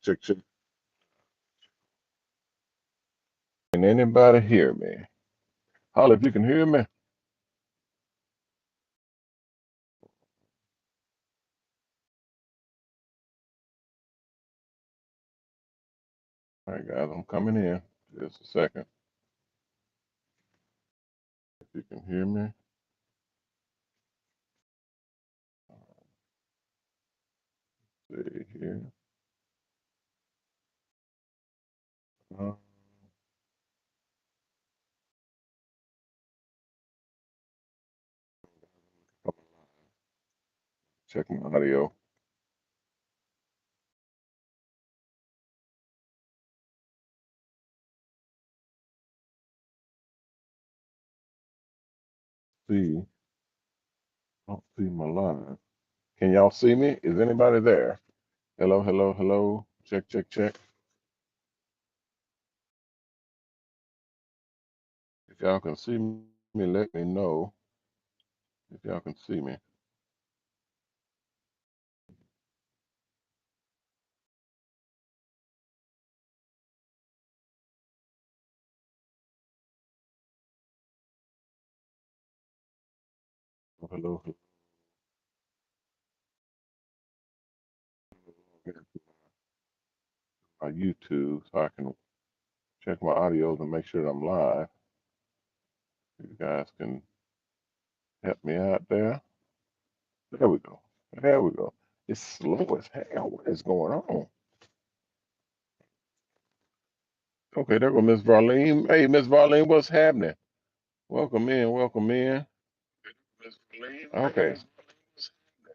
Check, check. Can anybody hear me? Holla if you can hear me. All right, guys, I'm coming in. Just a second. If you can hear me. See here. Uh, check my audio. See, I don't see my line. Can y'all see me? Is anybody there? Hello, hello, hello. Check, check, check. If y'all can see me, let me know if y'all can see me. Hello, hello. My YouTube so I can check my audios and make sure that I'm live. You guys can help me out there. There we go. There we go. It's slow as hell. What is going on? Okay, there go Miss Varlene. Hey, Miss Varlene, what's happening? Welcome in. Welcome in. Miss Varlene. Okay.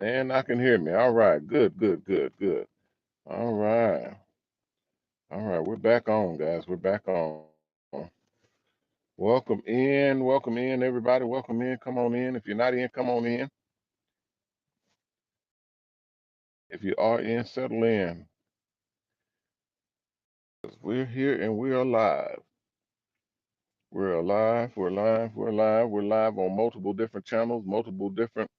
And I can hear me. All right. Good, good, good, good. All right. All right. We're back on, guys. We're back on. Welcome in. Welcome in, everybody. Welcome in. Come on in. If you're not in, come on in. If you are in, settle in. We're here and we are live. We're alive. We're live. We're live. We're live on multiple different channels, multiple different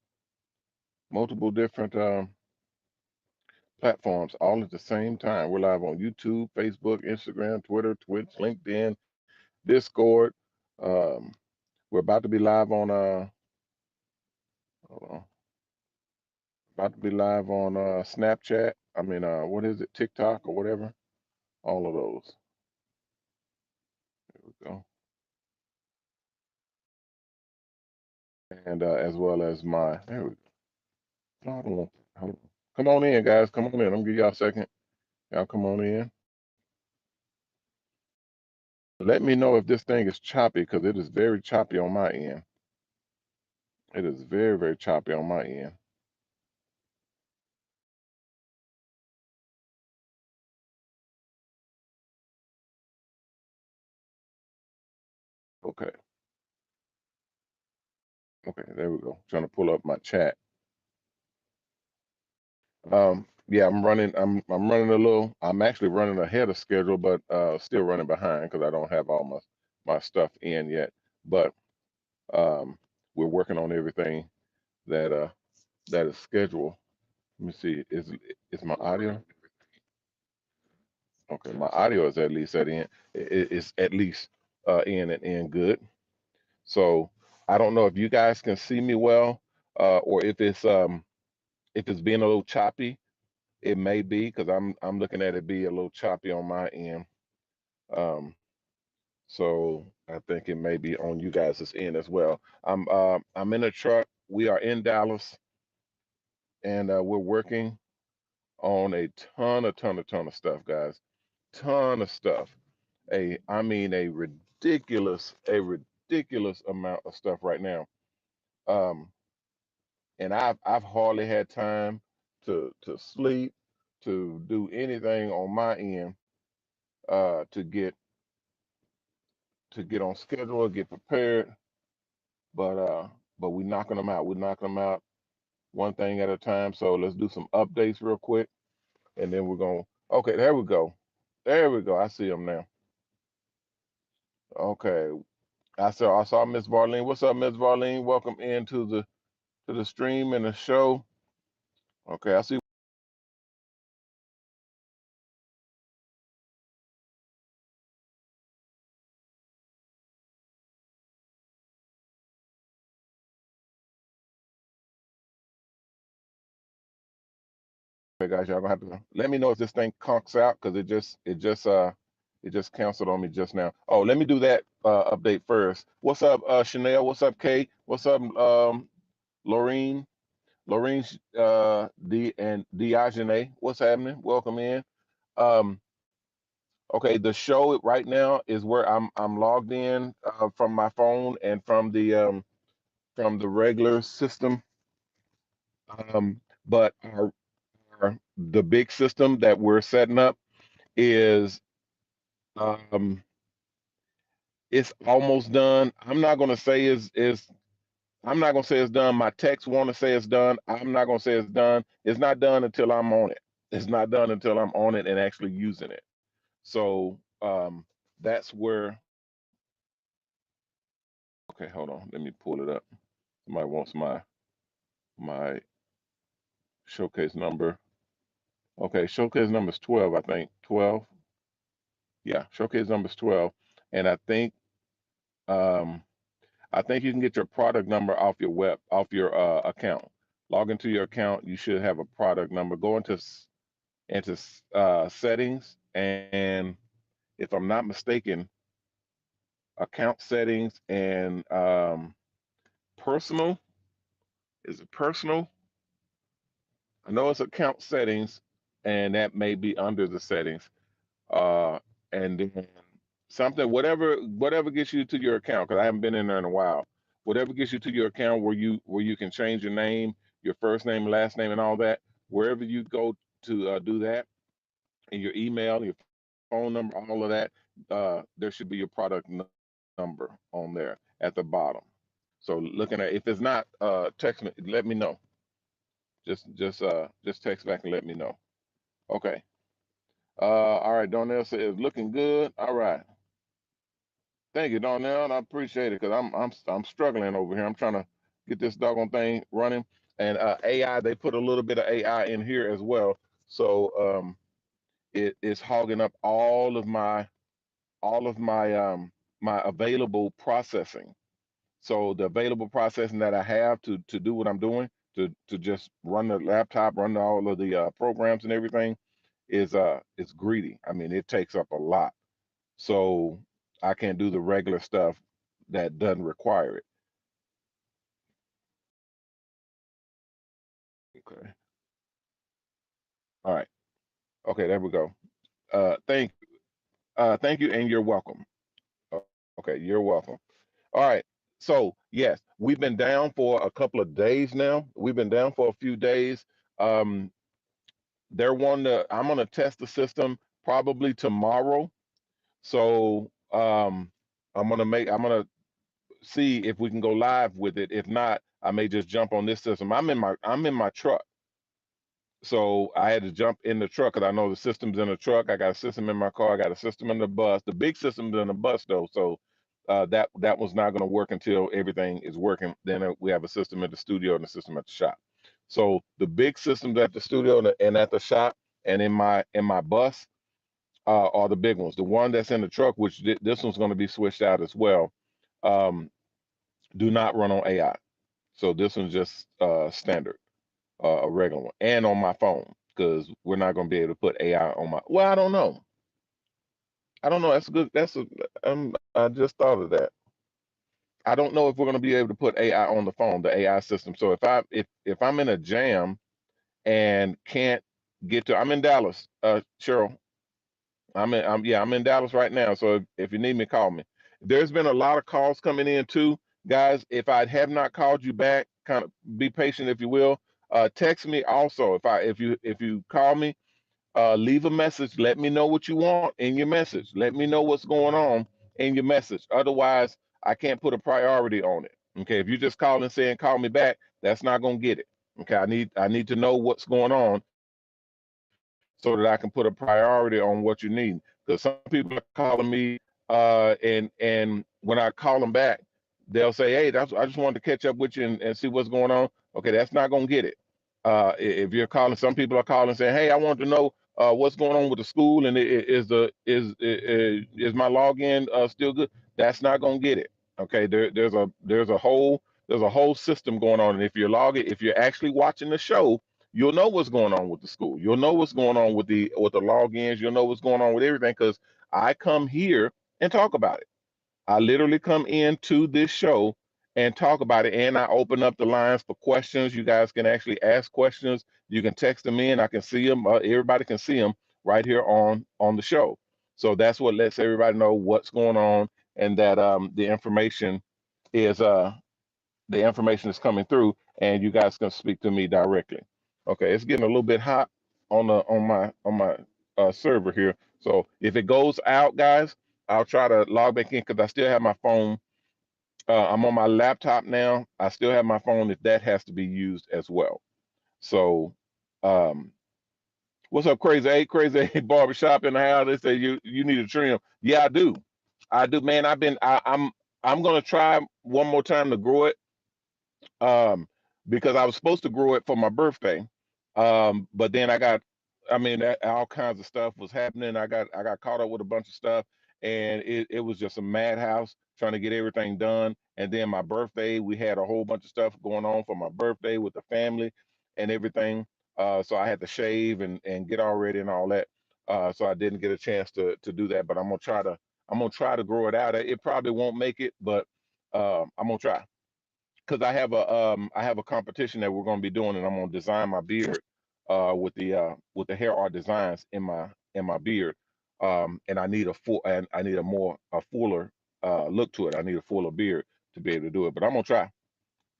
platforms, all at the same time. We're live on YouTube, Facebook, Instagram, Twitter, Twitch, LinkedIn, Discord. Um, we're about to be live on hold on, about to be live on Snapchat. I mean, what is it, TikTok or whatever? All of those. There we go. And as well as my there we go. Hold on. Hold on. Come on in, guys. Come on in. I'm gonna give y'all a second. Y'all come on in. Let me know if this thing is choppy because it is very choppy on my end. It is very, very choppy on my end. Okay. Okay. There we go. Trying to pull up my chat. Yeah, I'm running a little. I'm actually running ahead of schedule, but still running behind because I don't have all my stuff in yet. But um, we're working on everything that that is scheduled. Let me see. Is my audio? Okay, my audio is at least it's at least in and in good. So I don't know if you guys can see me well, or if it's being a little choppy. It may be because I'm looking at it be a little choppy on my end. Um, so I think it may be on you guys' end as well. I'm in a truck. We are in Dallas, and we're working on a ton of stuff, guys. Ton of stuff. I mean a ridiculous amount of stuff right now. Um, and I've hardly had time to sleep, to do anything on my end, uh, to get to get on schedule, get prepared. But we're knocking them out. We're knocking them out one thing at a time. So let's do some updates real quick, and then we're gonna. Okay, there we go. There we go. I see them now. Okay, I saw Miss Varlene. What's up, Miss Varlene? Welcome into the stream and the show. Okay, I see guys, y'all gonna have to let me know if this thing conks out because it just canceled on me just now. Oh, let me do that update first. What's up, Chanel? What's up, Kate? What's up, Laureen? Laureen, D and Diogene. What's happening? Welcome in. Um, okay, the show right now is where I'm logged in from my phone and from the regular system. But the big system that we're setting up is um it's almost done. I'm not gonna say it's done. My techs want to say it's done. I'm not gonna say it's done. It's not done until I'm on it. It's not done until I'm on it and actually using it. So that's where. Okay, hold on. Let me pull it up. Somebody wants my showcase number. Okay, showcase number is 12, I think. 12. Yeah, showcase number is 12. And um I think you can get your product number off your account. Log into your account. You should have a product number. Go into settings, and if I'm not mistaken, account settings and personal. Is it personal? I know it's account settings, and that may be under the settings. Uh, and then something, whatever gets you to your account, because I haven't been in there in a while. Whatever gets you to your account where you can change your name, your first name, last name, and all that. Wherever you go to do that, and your email, your phone number, all of that, there should be your product number on there at the bottom. So looking at, if it's not, text me, let me know. Just text back and let me know. Okay. All right, Donnell says looking good. All right. Thank you, Donnell. And I appreciate it because I'm struggling over here. I'm trying to get this doggone thing running. And AI, they put a little bit of AI in here as well. So it is hogging up all of my my available processing. So the available processing that I have to do what I'm doing, to just run the laptop, run all of the programs and everything, is greedy. I mean, it takes up a lot. So I can't do the regular stuff that doesn't require it. Okay. All right. Okay, there we go. Thank you, and you're welcome. Okay, you're welcome. All right. So yes, we've been down for a couple of days now. We've been down for a few days. Um, I'm gonna test the system probably tomorrow. So I'm gonna see if we can go live with it. If not, I may just jump on this system. I'm in my truck. So I had to jump in the truck because I know the system's in the truck. I got a system in my car. I got a system in the bus. The big system's in the bus though, so that was not going to work until everything is working. Then we have a system at the studio and a system at the shop. So the big systems at the studio and at the shop and in my bus are the big ones. The one that's in the truck, which this one's going to be switched out as well, um, do not run on AI. So this one's just standard, a regular one, and on my phone because we're not going to be able to put AI on my. Well, I don't know. I don't know. That's good. I just thought of that. I don't know if we're going to be able to put AI on the phone, the AI system. So if I'm in a jam and can't get to, I'm in Dallas, Cheryl. I'm in Dallas right now. So if you need me, call me. There's been a lot of calls coming in too, guys. If I have not called you back, kind of be patient if you will. Text me also if you call me. Leave a message. Let me know what you want in your message. Let me know what's going on in your message. Otherwise, I can't put a priority on it. Okay, if you just call and saying call me back, that's not gonna get it. Okay, I need to know what's going on so that I can put a priority on what you need. Because some people are calling me, and when I call them back, they'll say, "Hey, I just wanted to catch up with you and see what's going on." Okay, that's not gonna get it. If you're calling, some people are calling saying, "Hey, I want to know what's going on with the school and is my login still good?" That's not gonna get it. Okay, there's a whole system going on, and if you're actually watching the show, you'll know what's going on with the school. You'll know what's going on with the logins. You'll know what's going on with everything because I come here and talk about it. I literally come into this show and talk about it, and I open up the lines for questions. You guys can actually ask questions. You can text them in. I can see them. Everybody can see them right here on the show. So that's what lets everybody know what's going on and that is the information is coming through, and you guys can speak to me directly. Okay, it's getting a little bit hot on my server here. So if it goes out, guys, I'll try to log back in because I still have my phone. I'm on my laptop now. I still have my phone if that has to be used as well. So, um, what's up, Crazy A? Crazy A barbershop in the house. They say you need a trim. Yeah, I do. I do, man. I'm gonna try one more time to grow it um, because I was supposed to grow it for my birthday, but then I mean, all kinds of stuff was happening. I got caught up with a bunch of stuff, and it was just a madhouse trying to get everything done. And then my birthday, we had a whole bunch of stuff going on for my birthday with the family and everything. So I had to shave and get all ready and all that. So I didn't get a chance to do that, but I'm gonna try to grow it out. It probably won't make it, but I'm gonna try because I have a competition that we're going to be doing, and I'm going to design my beard with the hair art designs in my beard, and I need a fuller look to it. I need a fuller beard to be able to do it, but I'm gonna try.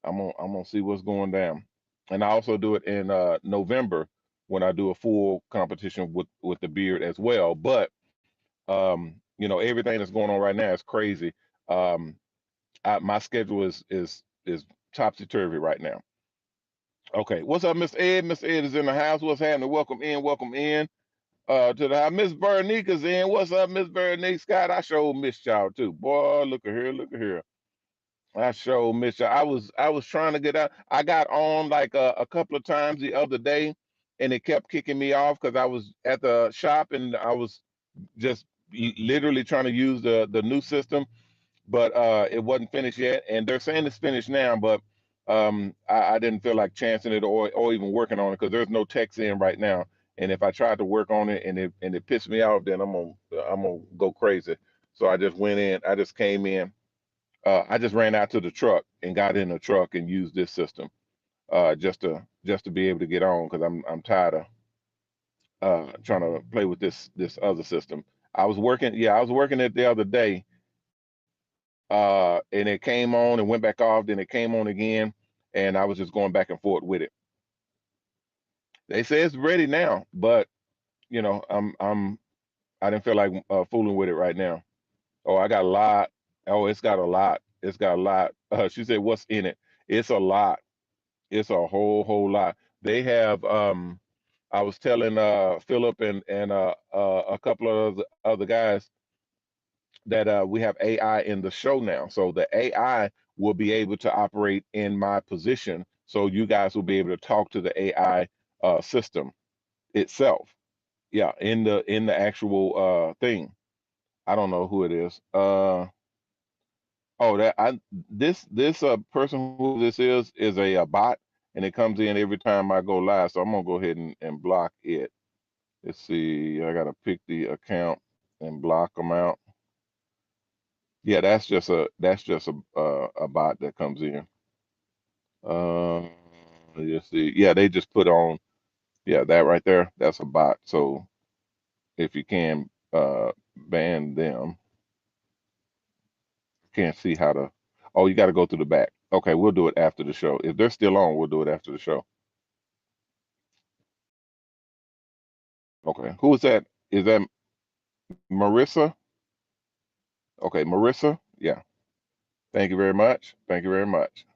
I'm gonna see what's going down, and I also do it in November when I do a full competition with the beard as well. But everything that's going on right now is crazy. Um, my schedule is topsy turvy right now. Okay, what's up, Miss Ed? Miss Ed is in the house. What's happening? Welcome in. Welcome in. To the house. Miss Veronica's in. What's up, Miss Veronique Scott? I sure missed y'all too. Boy, look at here. Look at here. I sure missed y'all. I was trying to get out. I got on like a couple of times the other day, and it kept kicking me off because I was at the shop and I was just literally trying to use the new system, but it wasn't finished yet. And they're saying it's finished now, but I didn't feel like chancing it or even working on it because there's no text in right now. And if I tried to work on it and it pissed me off, then I'm gonna go crazy. So I just went in. I just came in. I just ran out to the truck and got in the truck and used this system just to be able to get on because I'm tired of trying to play with this other system. I was working it the other day, and it came on and went back off. Then it came on again, and I was just going back and forth with it. They say it's ready now, but I didn't feel like fooling with it right now. Oh, I got a lot. Oh, it's got a lot. It's got a lot. She said, "What's in it?" It's a lot. It's a whole lot. They have. I was telling Philip and a couple of other guys that we have AI in the show now. So the AI will be able to operate in my position. So you guys will be able to talk to the AI system itself. Yeah, in the actual thing. I don't know who it is. Oh, that I this person who this is a bot, and it comes in every time I go live. So I'm gonna go ahead and block it. Let's see. I gotta pick the account and block them out. Yeah, that's just a bot that comes in. Uh, let's see. Yeah, they just put on. Yeah, that right there. That's a bot. So if you can ban them, can't see how to. Oh, you got to go through the back. Okay, we'll do it after the show. If they're still on, we'll do it after the show. Okay, who is that? Is that Marissa? Okay, Marissa. Yeah. Thank you very much. Thank you very much.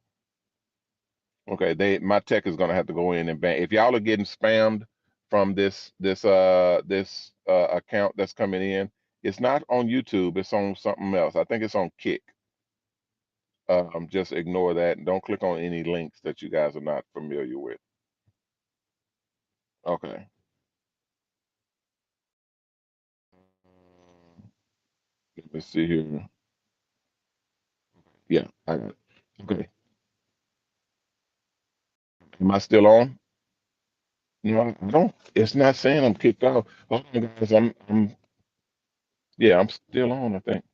Okay, my tech is gonna have to go in and ban. If y'all are getting spammed from this account that's coming in, it's not on YouTube. It's on something else. I think it's on Kick. Just ignore that and don't click on any links that you guys are not familiar with. Okay. Let me see here. Yeah, I got it. Okay. Am I still on? No, I don't. It's not saying I'm kicked off. Hold on, guys. Yeah, I'm still on, I think.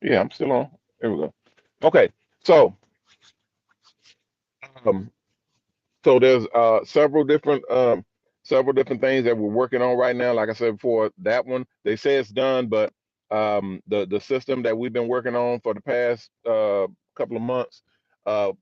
Yeah, I'm still on. There we go. Okay. So, um, So there's several different things that we're working on right now. Like I said before, that one they say it's done, but the system that we've been working on for the past couple of months, uh,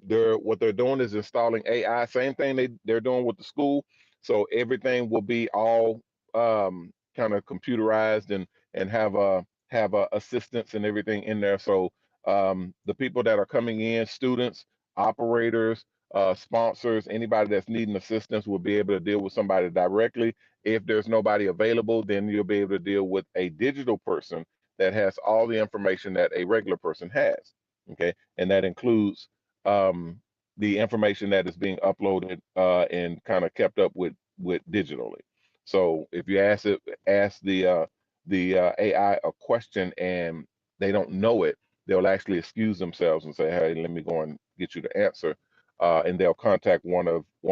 they're doing is installing AI. Same thing they're doing with the school. So everything will be all kind of computerized and have assistants and everything in there. So the people that are coming in, students, operators, sponsors, anybody that's needing assistance will be able to deal with somebody directly. If there's nobody available, then you'll be able to deal with a digital person that has all the information that a regular person has. Okay, and that includes the information that is being uploaded and kind of kept up with digitally. So if you ask the AI a question and they don't know it, they'll actually excuse themselves and say, "Hey, let me go and get you the answer," and they'll contact one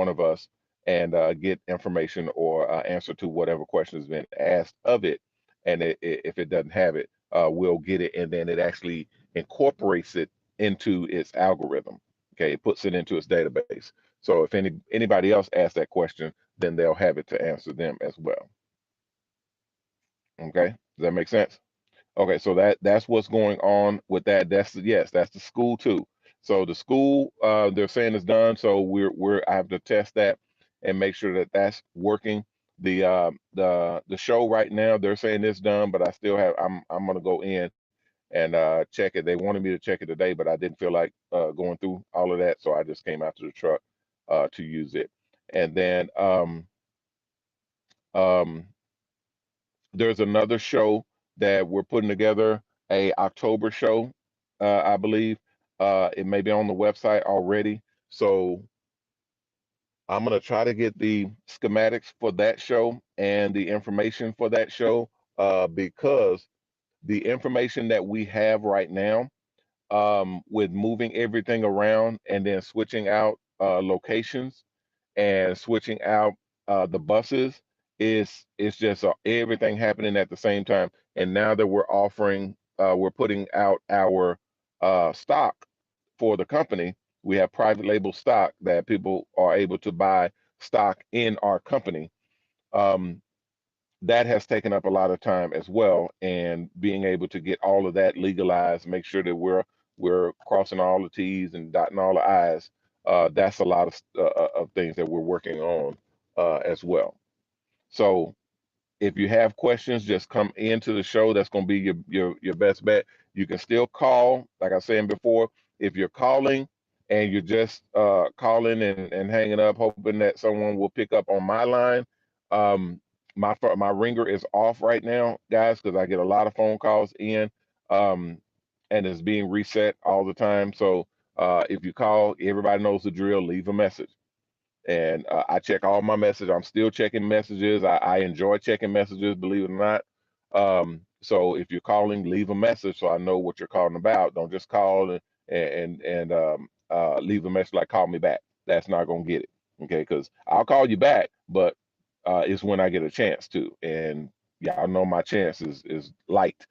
of us and get information or answer to whatever question has been asked of it. And if it doesn't have it, we'll get it, and then it actually incorporates it into its algorithm. Okay, it puts it into its database. So if anybody else asks that question, then they'll have it to answer them as well. Okay, does that make sense? Okay, so that's what's going on with that. Yes, that's the school too. So the school, they're saying it's done. So I have to test that and make sure that that's working. The show right now, they're saying it's done, but I still have. I'm gonna go in and check it. They wanted me to check it today, but I didn't feel like going through all of that, so I just came out to the truck to use it. And then um, there's another show that we're putting together, a October show, I believe. It may be on the website already. So I'm gonna try to get the schematics for that show and the information for that show, because the information that we have right now, with moving everything around and then switching out locations and switching out the buses, is just everything happening at the same time. And now that we're putting out our stock for the company. We have private label stock that people are able to buy stock in our company. Um, that has taken up a lot of time as well, and being able to get all of that legalized, make sure that we're crossing all the T's and dotting all the I's. That's a lot of things that we're working on as well. So if you have questions, just come into the show. That's going to be your best bet. You can still call, like I was saying before. If you're calling and you're just calling and hanging up, hoping that someone will pick up on my line, um, my ringer is off right now, guys, because I get a lot of phone calls in, um, and it's being reset all the time. So if you call, everybody knows the drill. Leave a message, and I check all my messages. I'm still checking messages. I enjoy checking messages, believe it or not. So if you're calling, leave a message so I know what you're calling about. Don't just call and leave a message like "call me back." That's not gonna get it, okay? Because I'll call you back, but it's when I get a chance to, and y'all know my chance is light.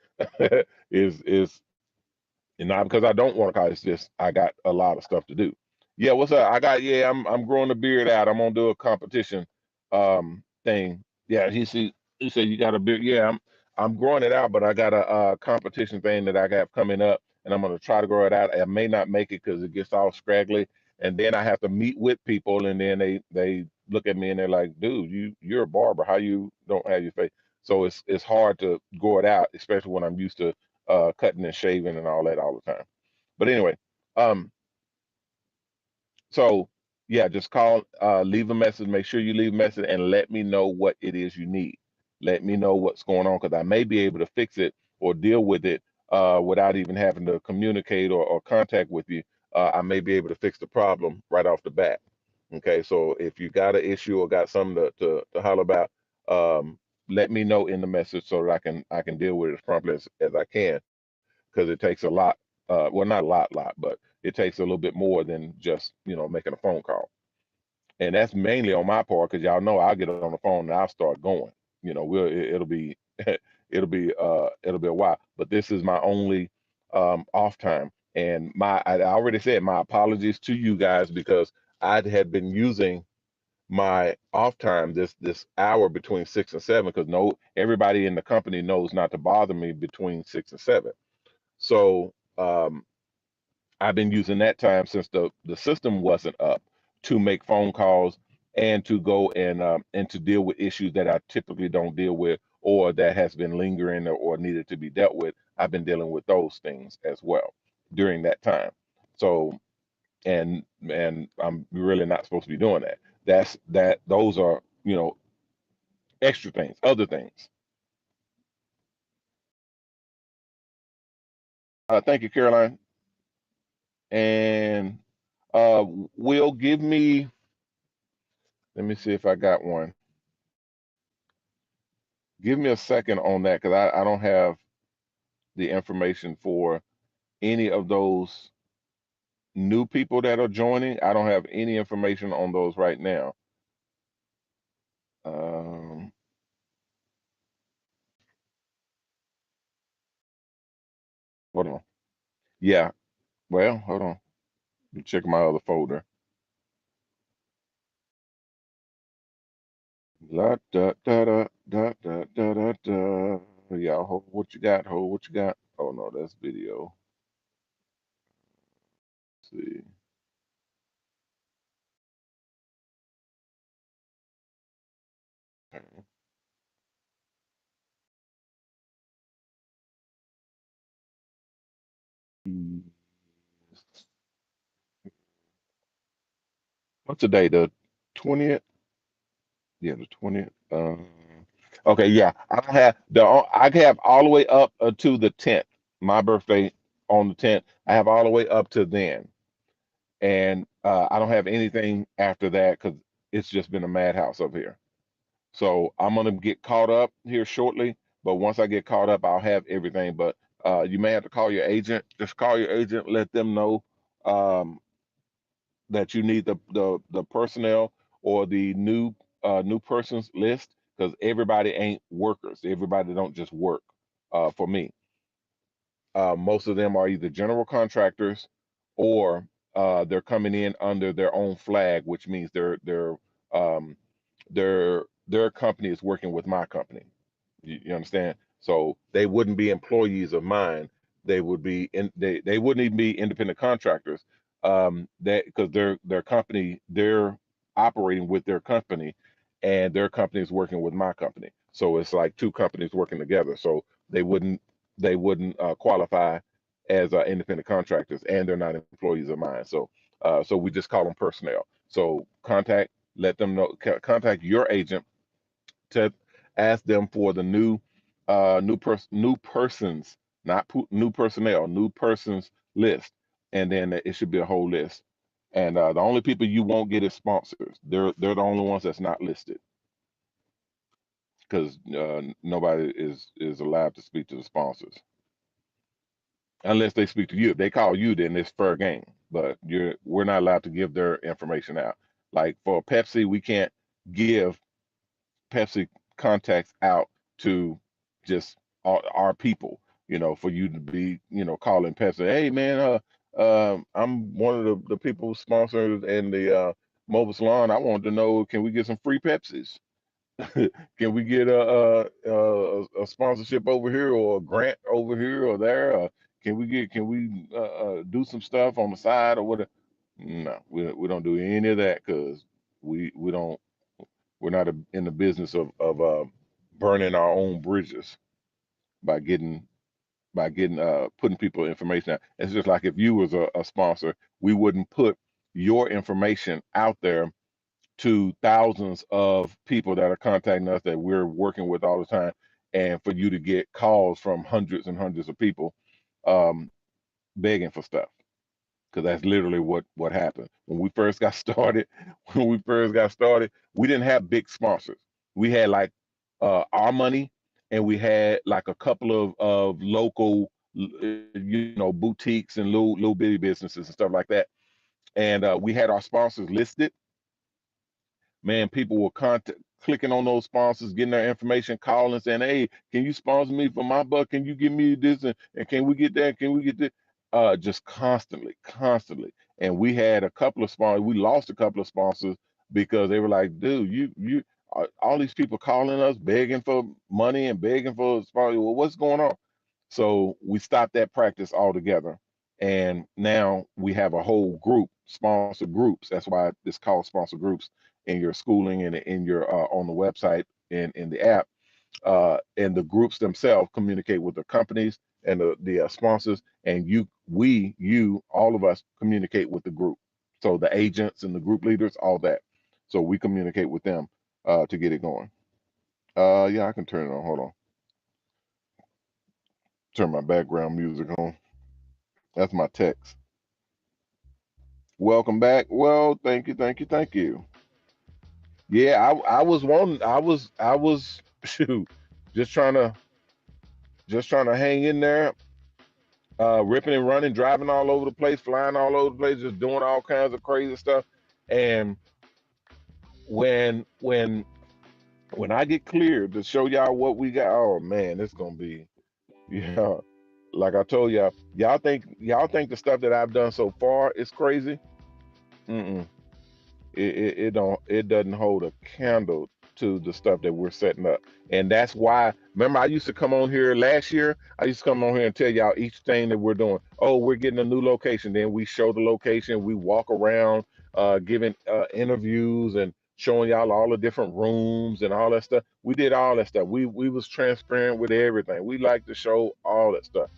is And not because I don't want to call. It's just I got a lot of stuff to do. Yeah, what's up? I'm growing the beard out. I'm gonna do a competition thing. Yeah, he said you got a beard. Yeah, I'm growing it out, but I got a competition thing that I got coming up, and I'm gonna try to grow it out. I may not make it because it gets all scraggly, and then I have to meet with people, and then they look at me and they're like, "Dude, you're a barber. How you don't have your face?" So it's hard to grow it out, especially when I'm used to cutting and shaving and all that all the time. But anyway, um, so yeah, just call, leave a message. Make sure you leave a message and let me know what it is you need. Let me know what's going on because I may be able to fix it or deal with it without even having to communicate or contact with you. I may be able to fix the problem right off the bat. Okay, so if you got an issue or got something to holler about, um, let me know in the message so that I can deal with it as promptly as I can, because it takes a lot. Well, not a lot, but it takes a little bit more than just making a phone call. and that's mainly on my part because y'all know I'll get on the phone and I'll start going. You know, it'll be it'll be a while. But this is my only off time, and I already said my apologies to you guys because I had been using my off time this hour between 6 and 7 because no everybody in the company knows not to bother me between 6 and 7. So I've been using that time since the system wasn't up to make phone calls and to go and to deal with issues that I typically don't deal with or that has been lingering or needed to be dealt with. I've been dealing with those things as well during that time. So and I'm really not supposed to be doing that. Those are extra things, other things. Thank you, Caroline. And will give me. Let me see if I got one. Give me a second on that because I don't have the information for any of those new people that are joining. I don't have any information on those right now. Um, hold on. Yeah. Well, hold on. Let me check my other folder. La, da, da, da, da, da, da, da, da. Yeah, hold what you got. Hold what you got. Oh no, that's video. Let's see. What's today? The 20th? Yeah, the 20th. Okay, yeah. I have all the way up to the 10th. My birthday on the 10th. I have all the way up to then. And I don't have anything after that because it's just been a madhouse up here. So I'm gonna get caught up here shortly. But once I get caught up, I'll have everything. But you may have to call your agent. Just call your agent, let them know um, that you need the personnel or the new persons list because everybody ain't workers. Everybody don't just work for me. Most of them are either general contractors or they're coming in under their own flag, which means um, their company is working with my company. You understand? So they wouldn't be employees of mine. They wouldn't even be independent contractors. That because their company they're operating with their company, and their company is working with my company. So it's like two companies working together. So they wouldn't they wouldn't qualify as independent contractors, and they're not employees of mine. So we just call them personnel. So let them know, contact your agent to ask them for the new persons, not new personnel, new persons list, and then it should be a whole list. And the only people you won't get is sponsors. They're the only ones that's not listed because nobody is allowed to speak to the sponsors unless they speak to you. If they call you, then it's fair game. But we're not allowed to give their information out. Like for Pepsi, we can't give Pepsi contacts out to just our people, for you to be, calling Pepsi, hey man, I'm one of the people sponsored and the mobile salon. I wanted to know, can we get some free Pepsis? Can we get a sponsorship over here or a grant over here or there? Can we do some stuff on the side or what? No, we don't do any of that because we don't we're not in the business of burning our own bridges by getting putting people information out. It's just like if you was a sponsor, we wouldn't put your information out there to thousands of people that are contacting us that we're working with all the time, and for you to get calls from hundreds and hundreds of people um, begging for stuff because that's literally what happened when we first got started. When we first got started, we didn't have big sponsors. We had like our money, and we had like a couple of local, boutiques and little bitty businesses and stuff like that. And we had our sponsors listed, man, people were clicking on those sponsors, getting their information, calling, saying, "Hey, can you sponsor me for my buck? Can you give me this? And can we get that? Can we get this?" Just constantly, constantly. And we had a couple of sponsors. We lost a couple of sponsors because they were like, "Dude, you all these people calling us, begging for money and begging for sponsors. Well, what's going on?" So we stopped that practice altogether. And now we have a whole group, sponsor groups. That's why it's called sponsor groups in your schooling and in your on the website and in the app. And the groups themselves communicate with the companies and the sponsors, and all of us communicate with the group. So the agents and the group leaders, all that. So we communicate with them to get it going. Yeah, I can turn it on. Hold on. Turn my background music on. That's my text. Welcome back. Well, thank you, thank you, thank you. Yeah, I was one. I was shoot, just trying to just trying to hang in there, ripping and running, driving all over the place, flying all over the place, just doing all kinds of crazy stuff. And when when when I get cleared to show y'all what we got, oh man, it's gonna be yeah. Like I told y'all, y'all think the stuff that I've done so far is crazy. Mm-mm. It doesn't hold a candle to the stuff that we're setting up. And that's why, remember, I used to come on here last year. I used to come on here and tell y'all each thing that we're doing. Oh, we're getting a new location. Then we show the location. We walk around, giving interviews and showing y'all all the different rooms and all that stuff. We did all that stuff. We was transparent with everything. We like to show all that stuff.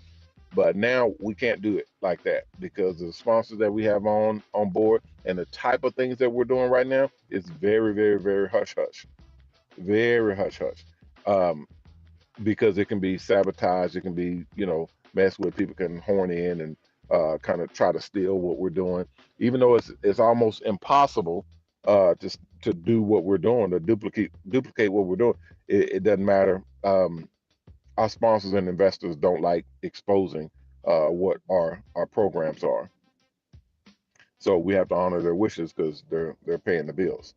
But now we can't do it like that because the sponsors that we have on board and the type of things that we're doing right now is very, very, very hush hush, very hush hush. Um, because it can be sabotaged, it can be messed with. People can horn in and kind of try to steal what we're doing, even though it's almost impossible to do what we're doing, to duplicate what we're doing. It doesn't matter. Our sponsors and investors don't like exposing what our programs are. So we have to honor their wishes because they're paying the bills.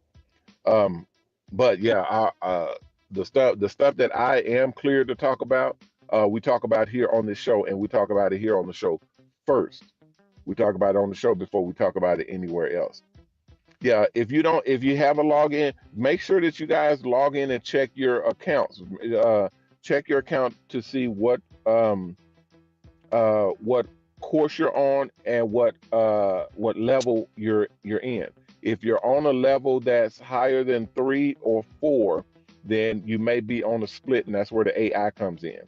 Um, but yeah, the stuff that I am cleared to talk about, we talk about here on this show, and we talk about it here on the show first. We talk about it on the show before we talk about it anywhere else. Yeah, if you have a login, make sure that you guys log in and check your accounts. Check your account to see what course you're on and what level you're in. If you're on a level that's higher than 3 or 4, then you may be on a split, and that's where the AI comes in.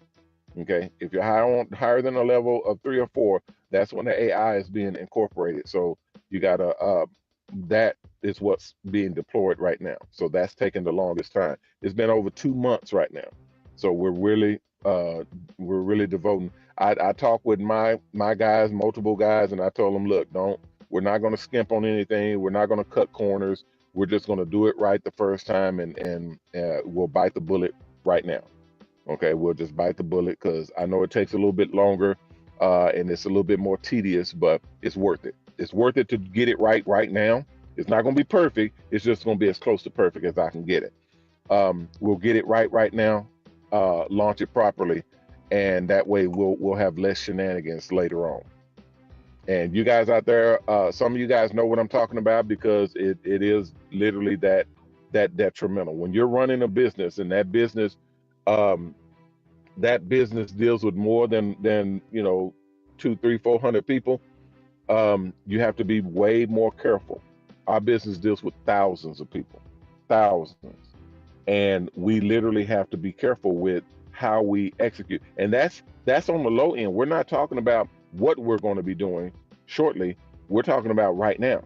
Okay, if you're higher than a level of 3 or 4, that's when the AI is being incorporated. So you gotta that is what's being deployed right now. So that's taking the longest time. It's been over 2 months right now. So we're really devoting. I talked with my guys, multiple guys, and I told them, look, don't we're not going to skimp on anything. We're not going to cut corners. We're just going to do it right the first time, and we'll bite the bullet right now. Okay, we'll just bite the bullet because I know it takes a little bit longer, and it's a little bit more tedious, but it's worth it. It's worth it to get it right now. It's not going to be perfect. It's just going to be as close to perfect as I can get it. We'll get it right now, launch it properly, and that way we'll have less shenanigans later on. And you guys out there, some of you guys know what I'm talking about because it is literally that detrimental. When you're running a business and um, that business deals with more than 2, 3, 400 people, you have to be way more careful. Our business deals with thousands of people, thousands, and we literally have to be careful with how we execute. And that's on the low end. We're not talking about what we're going to be doing shortly. We're talking about right now.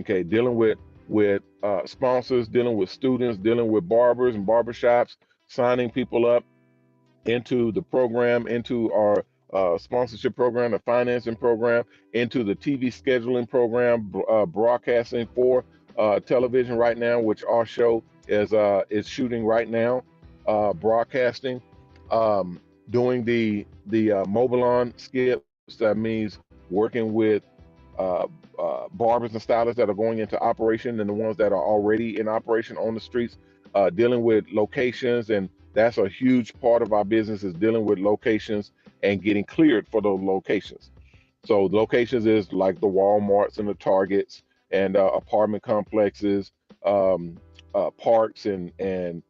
Okay, dealing with sponsors, dealing with students, dealing with barbers and barbershops, signing people up into the program, into our sponsorship program, the financing program, into the TV scheduling program, broadcasting for television right now, which our show is shooting right now, broadcasting, doing the Mobilon skips. That means working with barbers and stylists that are going into operation and the ones that are already in operation on the streets, dealing with locations. And that's a huge part of our business, is dealing with locations and getting cleared for those locations. So the locations is like the Walmarts and the Targets and apartment complexes, parks and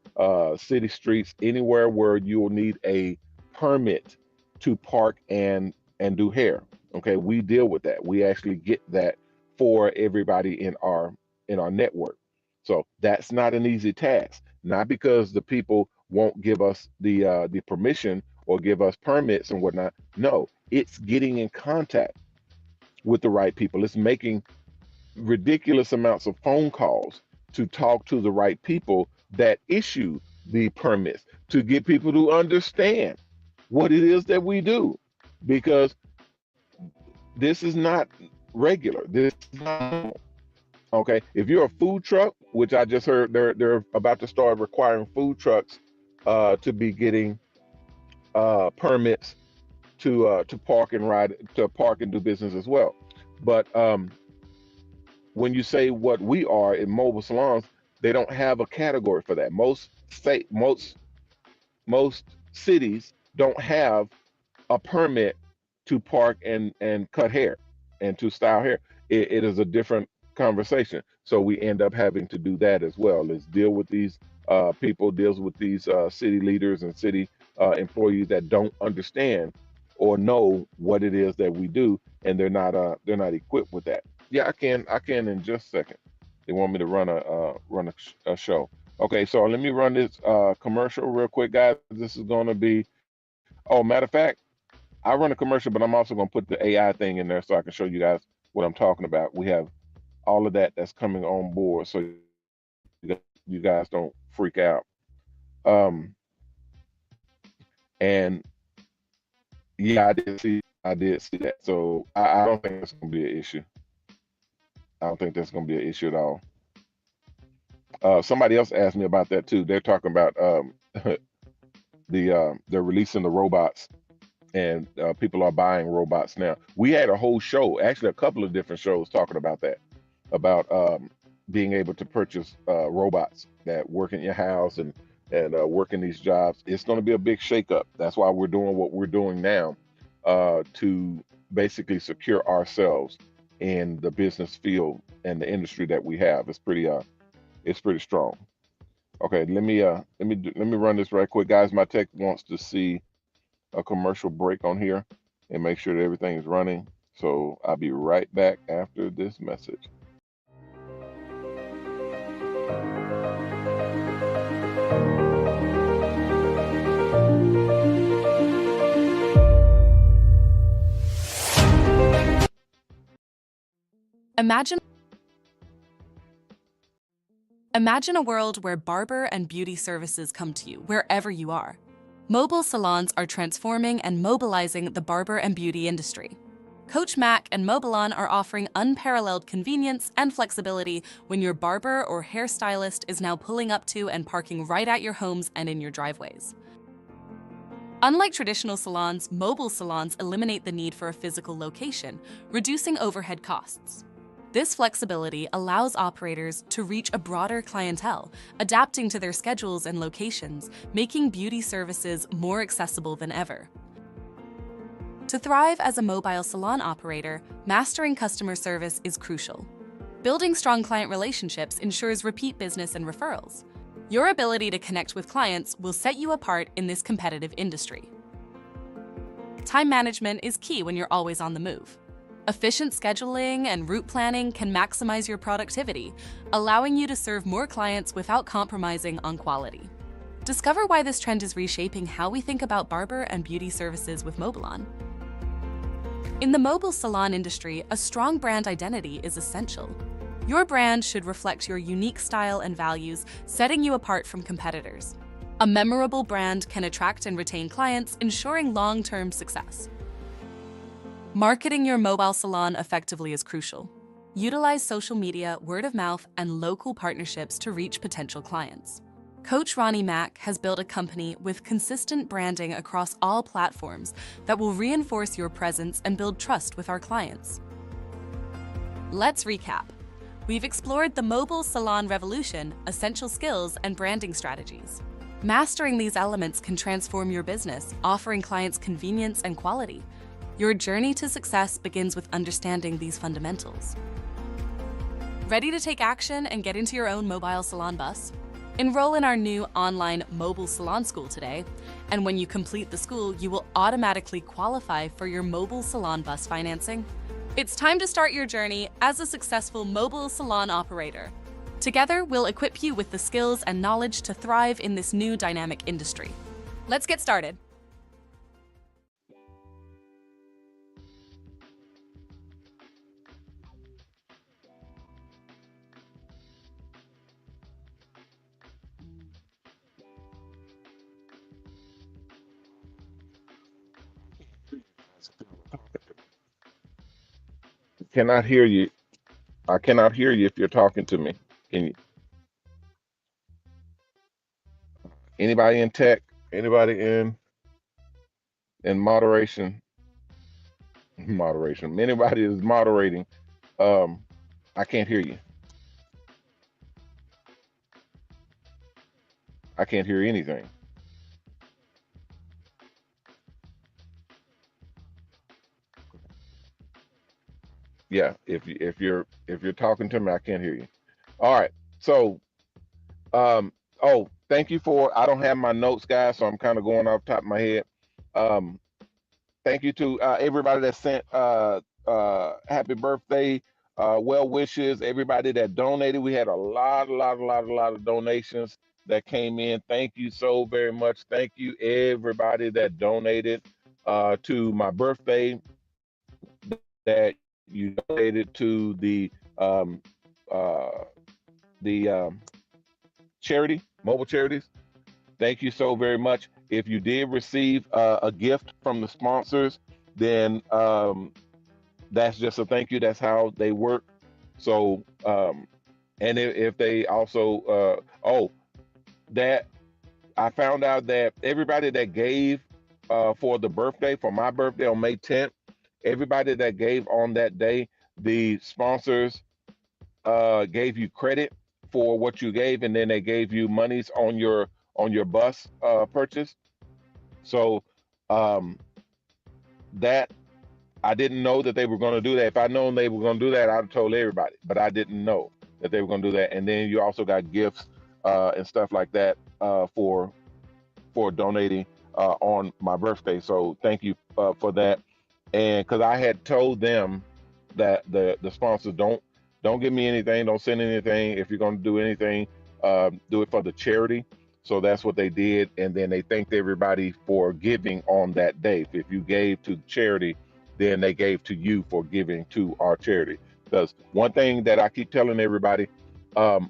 city streets, anywhere where you will need a permit to park and do hair. Okay, we deal with that. We actually get that for everybody in our network. So that's not an easy task. Not because the people won't give us the permission or give us permits and whatnot. No, it's getting in contact with the right people. It's making ridiculous amounts of phone calls to talk to the right people that issue the permits, to get people to understand what it is that we do, because this is not regular. This is not normal. Okay. If you're a food truck, which I just heard they're about to start requiring food trucks to be getting permits to park and ride, to park and do business as well. But when you say what we are in mobile salons, they don't have a category for that. Most cities don't have a permit to park and cut hair and to style hair. It is a different conversation. So we end up having to do that as well. Let's deal with these people, deals with these city leaders and city employees that don't understand or know what it is that we do, and they're not equipped with that. Yeah, I can in just a second. They want me to run a show. Okay, so let me run this commercial real quick, guys. This is going to be, oh, matter of fact, I run a commercial, but I'm also going to put the AI thing in there so I can show you guys what I'm talking about. We have all of that that's coming on board, so you guys don't freak out. Um, and yeah, I did see that. So I don't think that's going to be an issue. I don't think that's going to be an issue at all. Somebody else asked me about that too. They're talking about they're releasing the robots, and people are buying robots now. We had a whole show, actually a couple of different shows talking about that, about being able to purchase robots that work in your house and work in these jobs. It's going to be a big shakeup. That's why we're doing what we're doing now, to basically secure ourselves in the business field and the industry that we have. It's pretty strong. Okay, let me run this right quick, guys. My tech wants to see a commercial break on here and make sure that everything is running. So I'll be right back after this message. Imagine a world where barber and beauty services come to you wherever you are. Mobile salons are transforming and mobilizing the barber and beauty industry. Coach Mac and Mobilon are offering unparalleled convenience and flexibility when your barber or hairstylist is now pulling up to and parking right at your homes and in your driveways. Unlike traditional salons, mobile salons eliminate the need for a physical location, reducing overhead costs. This flexibility allows operators to reach a broader clientele, adapting to their schedules and locations, making beauty services more accessible than ever. To thrive as a mobile salon operator, mastering customer service is crucial. Building strong client relationships ensures repeat business and referrals. Your ability to connect with clients will set you apart in this competitive industry. Time management is key when you're always on the move. Efficient scheduling and route planning can maximize your productivity, allowing you to serve more clients without compromising on quality. Discover why this trend is reshaping how we think about barber and beauty services with Mobilon. In the mobile salon industry, a strong brand identity is essential. Your brand should reflect your unique style and values, setting you apart from competitors. A memorable brand can attract and retain clients, ensuring long-term success. Marketing your mobile salon effectively is crucial. Utilize social media, word of mouth, and local partnerships to reach potential clients. Coach Ronnie Mack has built a company with consistent branding across all platforms that will reinforce your presence and build trust with our clients. Let's recap. We've explored the mobile salon revolution, essential skills, and branding strategies. Mastering these elements can transform your business, offering clients convenience and quality. Your journey to success begins with understanding these fundamentals. Ready to take action and get into your own mobile salon bus? Enroll in our new online mobile salon school today, and when you complete the school, you will automatically qualify for your mobile salon bus financing. It's time to start your journey as a successful mobile salon operator. Together, we'll equip you with the skills and knowledge to thrive in this new dynamic industry. Let's get started. Cannot hear you. I cannot hear you if you're talking to me. Can you, anybody in tech, anybody in moderation, moderation, anybody is moderating, um, I can't hear you. I can't hear anything. Yeah, if you're talking to me, I can't hear you. All right. So, oh, thank you for. I don't have my notes, guys, so I'm kind of going off the top of my head. Um, thank you to everybody that sent happy birthday, well wishes. Everybody that donated. We had a lot of donations that came in. Thank you so very much. Thank you everybody that donated to my birthday, that you donated to um, uh, the charity, mobile charities. Thank you so very much. If you did receive a gift from the sponsors, then that's just a thank you. That's how they work. So, and if they also, that I found out that everybody that gave for the birthday, for my birthday on May 10th, everybody that gave on that day, the sponsors gave you credit for what you gave, and then they gave you monies on your bus purchase. So um, that I didn't know that they were going to do that. If I'd known they were going to do that, I'd have told everybody. But I didn't know that they were going to do that. And then you also got gifts and stuff like that for donating on my birthday. So thank you for that. And because I had told them that the sponsors don't give me anything, don't send anything. If you're going to do anything, do it for the charity. So that's what they did, and then they thanked everybody for giving on that day. If you gave to charity, then they gave to you for giving to our charity. Because one thing that I keep telling everybody,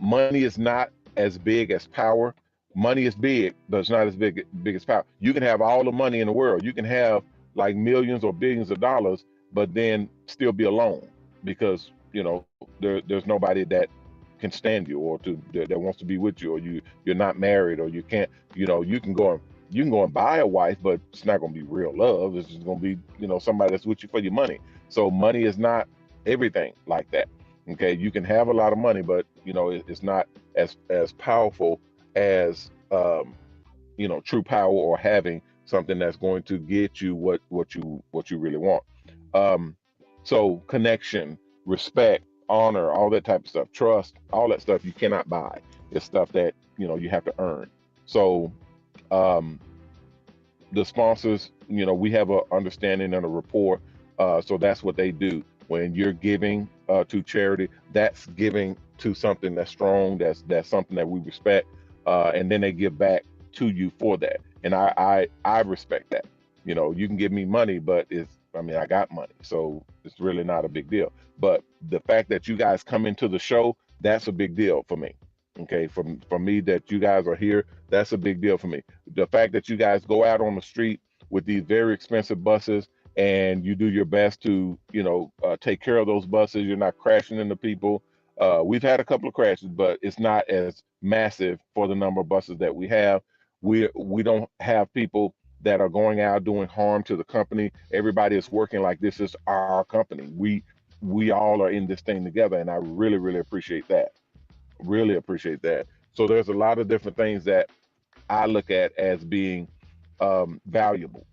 money is not as big as power. Money is big, but it's not as big as power. You can have all the money in the world. You can have like millions or billions of dollars, but then still be alone because there's nobody that can stand you or that wants to be with you, or you're not married, or you can't. You can go and buy a wife, but it's not going to be real love. It's just going to be somebody that's with you for your money. So money is not everything like that. Okay, you can have a lot of money, but it's not as powerful as true power, or having something that's going to get you what you really want. Um, so connection, respect, honor, all that type of stuff, trust, all that stuff you cannot buy. It's stuff that you have to earn. So um, the sponsors, we have a understanding and a rapport. So that's what they do. When you're giving to charity, that's giving to something that's strong, that's something that we respect, and then they give back to you for that. And I respect that. You can give me money, but I got money, so it's really not a big deal. But the fact that you guys come into the show, that's a big deal for me. Okay, from me, that you guys are here, that's a big deal for me. The fact that you guys go out on the street with these very expensive buses, and you do your best to take care of those buses. You're not crashing into people. We've had a couple of crashes, but it's not as massive for the number of buses that we have. We don't have people that are going out doing harm to the company. Everybody is working like this is our company. we all are in this thing together, and I really, really appreciate that. Really appreciate that. So there's a lot of different things that I look at as being valuable.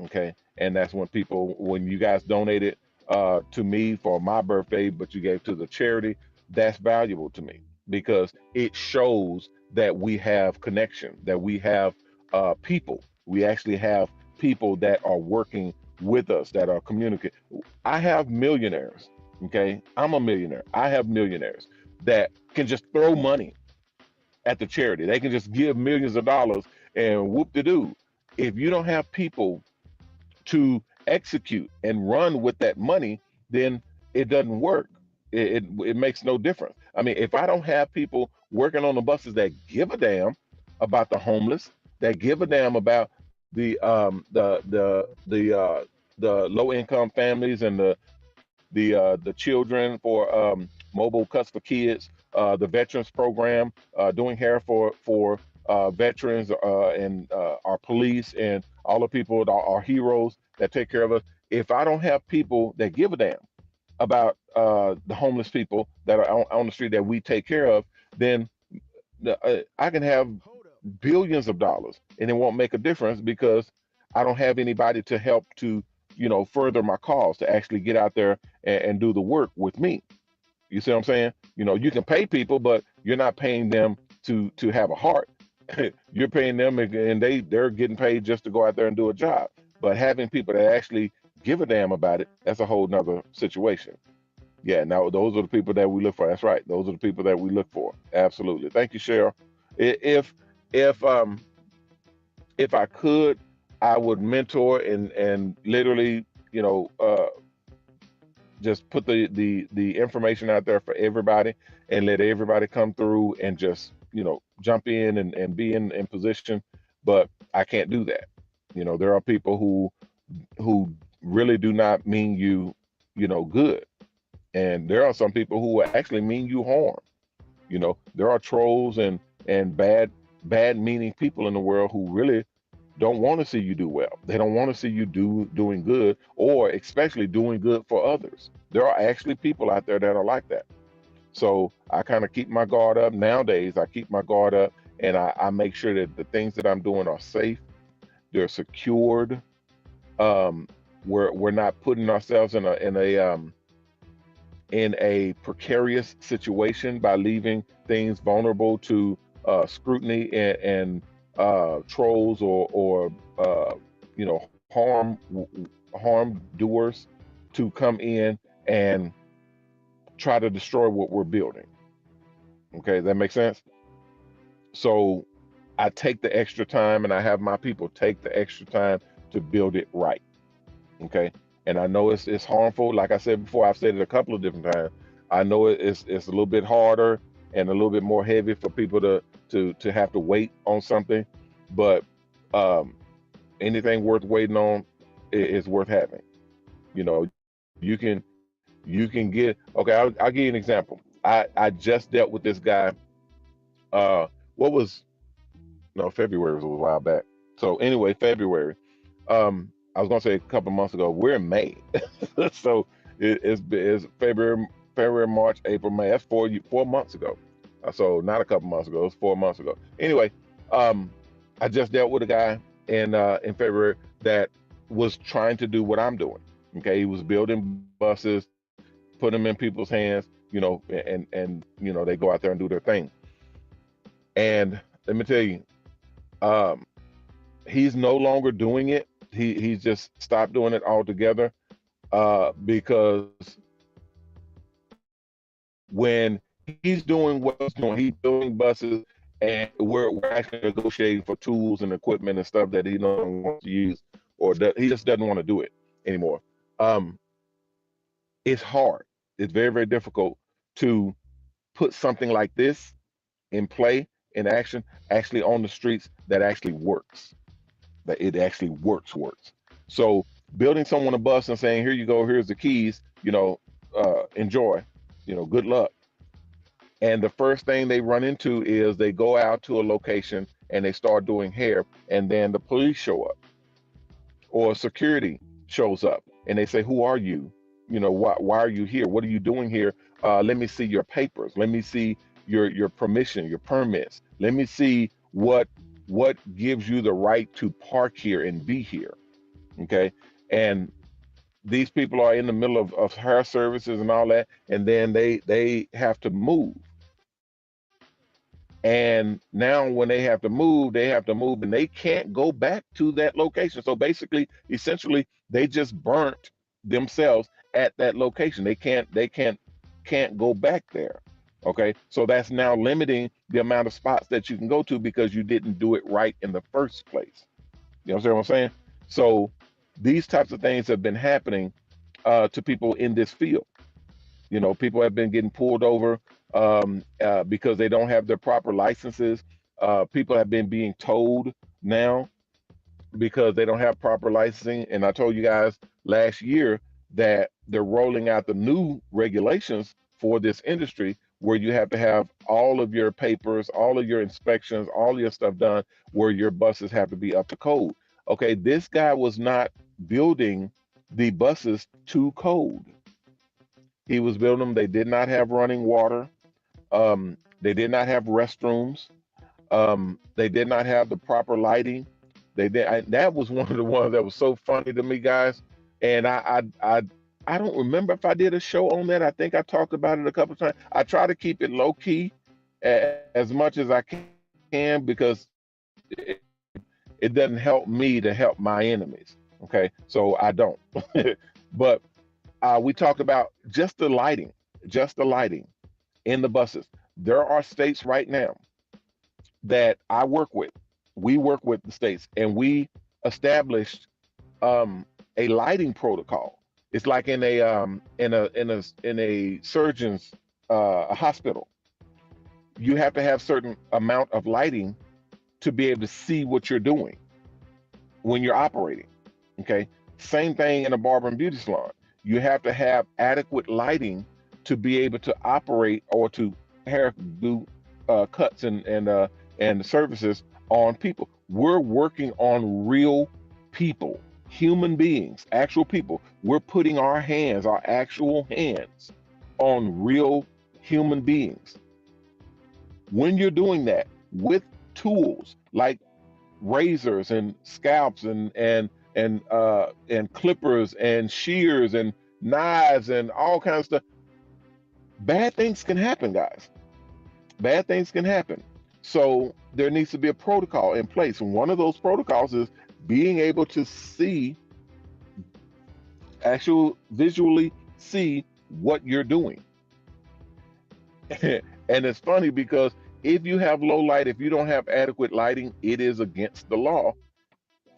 Okay. And that's when people, when you guys donated to me for my birthday, but you gave to the charity, that's valuable to me because it shows that we have connection, that we have people. We actually have people that are working with us, that are communicating. I have millionaires. Okay. I'm a millionaire. I have millionaires that can just throw money at the charity. They can just give millions of dollars and whoop de doo. If you don't have people to execute and run with that money, then it doesn't work. It makes no difference. I mean, if I don't have people working on the buses that give a damn about the homeless, that give a damn about the low income families and the children for mobile cuts for kids, the veterans program, doing hair for veterans and our police and all the people, our heroes that take care of us. If I don't have people that give a damn about the homeless people that are on the street that we take care of, then I can have billions of dollars and it won't make a difference because I don't have anybody to help to, further my cause to actually get out there and do the work with me. You see what I'm saying? You can pay people, but you're not paying them to have a heart. You're paying them and they're getting paid just to go out there and do a job. But having people that actually give a damn about it, that's a whole nother situation. Yeah, now those are the people that we look for. That's right. Those are the people that we look for. Absolutely. Thank you, Cheryl. If if if I could, I would mentor and literally, just put the information out there for everybody and let everybody come through and just jump in and be in position. But I can't do that. There are people who really do not mean you good, and there are some people who actually mean you harm. There are trolls and bad meaning people in the world who really don't want to see you do well. They don't want to see you doing good, or especially doing good for others. There are actually people out there that are like that. So I kind of keep my guard up. Nowadays, I keep my guard up and I make sure that the things that I'm doing are safe, they're secured. Um, we're not putting ourselves in a precarious situation by leaving things vulnerable to scrutiny and trolls or harm doers to come in and try to destroy what we're building. Okay, that makes sense. So I take the extra time and I have my people take the extra time to build it right. Okay. And I know it's harmful. Like I said before, I've said it a couple of different times. I know it's a little bit harder and a little bit more heavy for people to have to wait on something, but um, anything worth waiting on is worth having. You can get okay. I'll give you an example. I just dealt with this guy. What was no February was a while back. So anyway, February. I was gonna say a couple months ago. We're in May, so it's February, March, April, May. That's 4 months ago. So not a couple months ago. It was 4 months ago. Anyway, um, I just dealt with a guy in February that was trying to do what I'm doing. Okay, he was building buses, put them in people's hands, and they go out there and do their thing. And let me tell you, um, he's no longer doing it. He's just stopped doing it altogether because when he's doing what he's doing, he's building buses, and we're actually negotiating for tools and equipment and stuff that he no longer wants to use, or that he just doesn't want to do it anymore. Um, it's hard. It's very, very difficult to put something like this in play, in action, actually on the streets that actually works. That it actually works. So building someone a bus and saying, "Here you go, here's the keys," enjoy, good luck. And the first thing they run into is they go out to a location and they start doing hair, and then the police show up or security shows up and they say, "Who are you?" Why are you here? What are you doing here? Let me see your papers. Let me see your permission, your permits. Let me see what gives you the right to park here and be here. Okay. And these people are in the middle of hair services and all that, and then they have to move. And now when they have to move and they can't go back to that location. So basically, essentially, they just burnt themselves at that location. They can't go back there. Okay. So that's now limiting the amount of spots that you can go to because you didn't do it right in the first place. You understand what I'm saying? So these types of things have been happening to people in this field. People have been getting pulled over because they don't have their proper licenses. People have been being told now because they don't have proper licensing. And I told you guys last year that they're rolling out the new regulations for this industry where you have to have all of your papers, all of your inspections, all your stuff done, where your buses have to be up to code. Okay, this guy was not building the buses to code. He was building them. They did not have running water. They did not have restrooms. They did not have the proper lighting. That was one of the ones that was so funny to me, guys. And I don't remember if I did a show on that. I think I talked about it a couple of times. I try to keep it low key as much as I can because it doesn't help me to help my enemies. Okay, so I don't. But we talk about just the lighting in the buses. There are states right now that I work with. We work with the states, and we established a lighting protocol. It's like in a surgeon's hospital. You have to have certain amount of lighting to be able to see what you're doing when you're operating. Okay. Same thing in a barber and beauty salon. You have to have adequate lighting to be able to operate or to do cuts and services on people. We're working on real people, human beings, actual people. We're putting our actual hands on real human beings. When you're doing that with tools like razors and scalps and clippers and shears and knives and all kinds of stuff, bad things can happen, guys. Bad things can happen. So there needs to be a protocol in place. And one of those protocols is being able to see, actual visually see what you're doing. And it's funny because if you have low light, if you don't have adequate lighting, it is against the law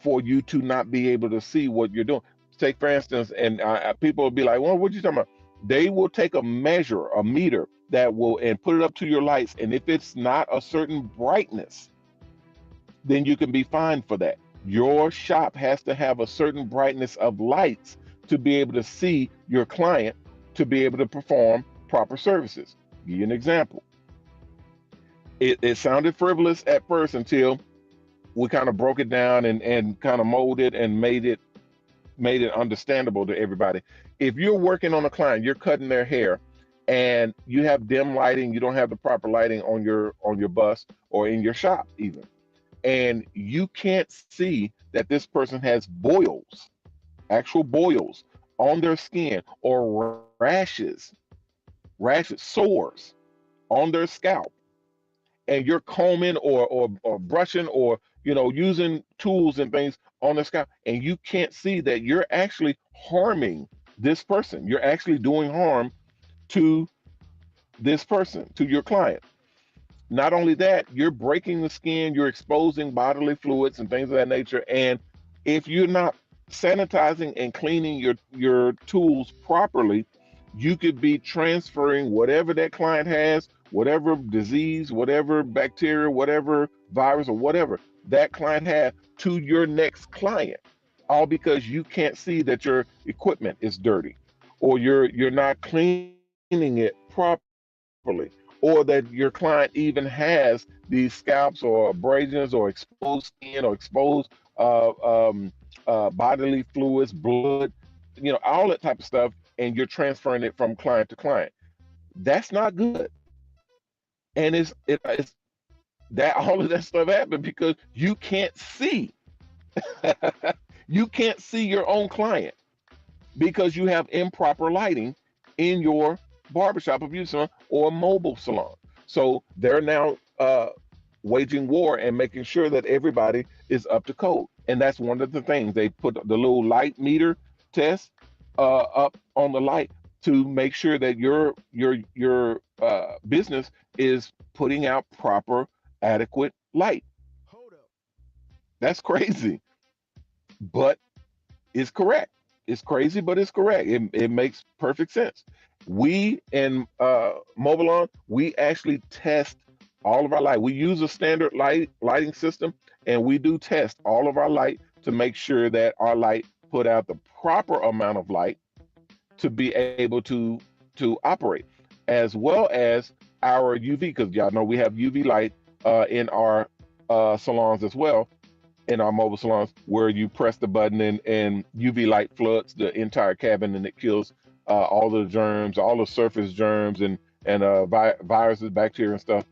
for you to not be able to see what you're doing. Take for instance, and people will be like, "Well, what are you talking about?" They will take a measure, a meter that will, and put it up to your lights, and if it's not a certain brightness, then you can be fined for that. Your shop has to have a certain brightness of lights to be able to see your client, to be able to perform proper services. Give you an example. It sounded frivolous at first until we kind of broke it down and kind of molded and made it understandable to everybody. If you're working on a client, you're cutting their hair, and you have dim lighting, you don't have the proper lighting on your bus or in your shop even, and you can't see that this person has boils, actual boils on their skin, or rashes, sores on their scalp, and you're combing or brushing or using tools and things on the scalp, and you can't see that you're actually harming this person. You're actually doing harm to this person, to your client. Not only that, you're breaking the skin, you're exposing bodily fluids and things of that nature. And if you're not sanitizing and cleaning your tools properly, you could be transferring whatever that client has, whatever disease, whatever bacteria, whatever virus, or whatever that client has, to your next client, all because you can't see that your equipment is dirty, or you're not cleaning it properly, or that your client even has these scalps or abrasions or exposed skin or exposed bodily fluids, blood, all that type of stuff and you're transferring it from client to client. That's not good. And it's that all of that stuff happened because you can't see. You can't see your own client because you have improper lighting in your barbershop or beauty salon or mobile salon. So they're now waging war and making sure that everybody is up to code. And that's one of the things they put the little light meter test up on the light to make sure that your business is putting out proper, adequate light. Hold up. That's crazy, but it's correct. It's crazy, but it's correct. It makes perfect sense. We in Mobilon, we actually test all of our light. We use a standard lighting system, and we do test all of our light to make sure that our light put out the proper amount of light to be able to operate, as well as our UV, because y'all know we have UV light in our salons as well, in our mobile salons, where you press the button and UV light floods the entire cabin and it kills all the germs, all the surface germs and viruses, bacteria and stuff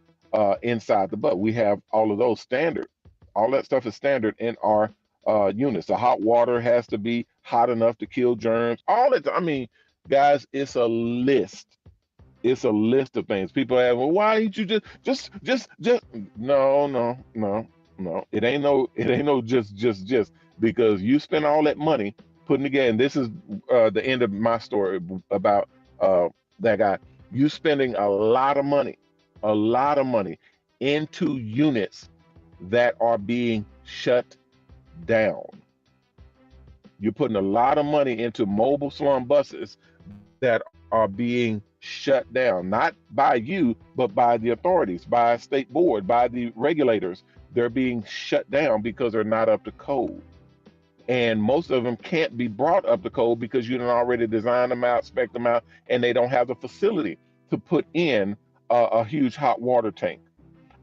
inside the butt. We have all of those standard. All that stuff is standard in our units. The hot water has to be hot enough to kill germs. All that. I mean, guys, it's a list. It's a list of things. People have, well, why didn't you just no, no, no, no. It ain't no just because you spend all that money putting together. And this is the end of my story about that guy. You spending a lot of money into units that are being shut down. You're putting a lot of money into mobile salon buses that are being shut down, not by you, but by the authorities, by a state board, by the regulators. They're being shut down because they're not up to code. And most of them can't be brought up to code because you done already designed them out, spec them out, and they don't have the facility to put in a huge hot water tank